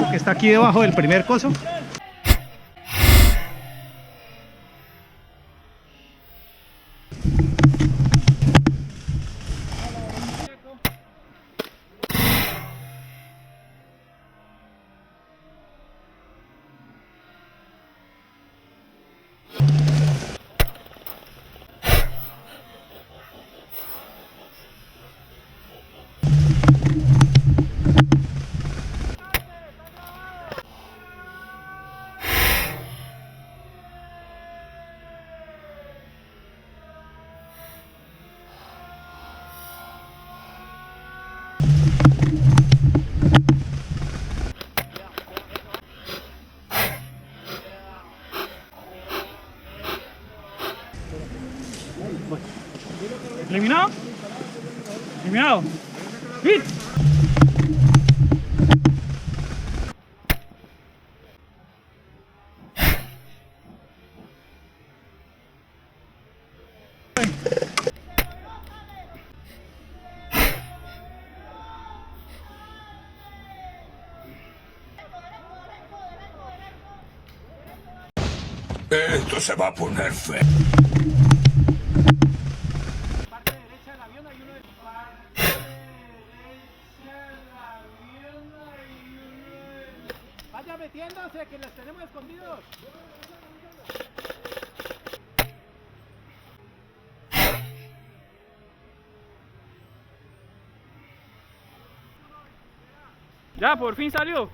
que está aquí debajo del primer coso. ¿Eliminado? ¿Eliminado? ¡Hit! Esto se va a poner feo. Parte derecha del avión hay uno de... Parte derecha del avión hay uno de... Vaya metiéndose, que los tenemos escondidos. Ya, por fin salió.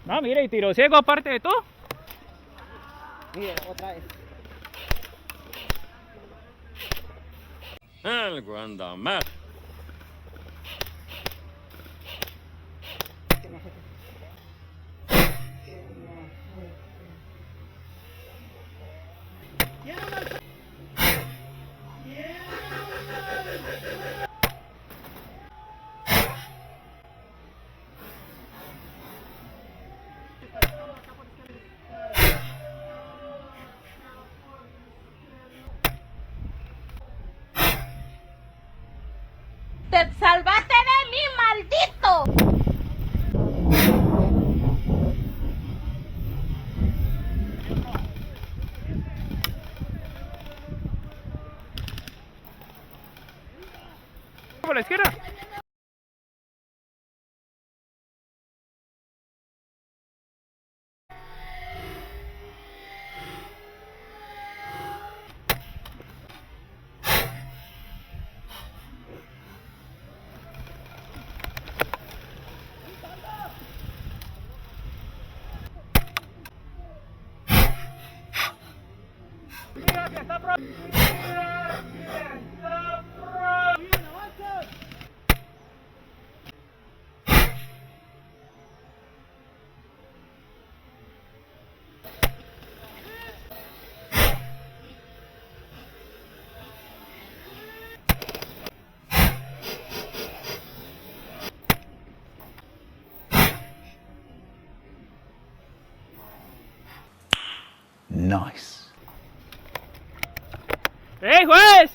No, mire, y tiro ciego aparte de todo. Mira, otra vez. Algo anda mal. ¡Te salvaste de mí, maldito! Por la izquierda. Mira que está pro. Mira que está pro. Bien, avanza. Nice. ¡Ey, juez!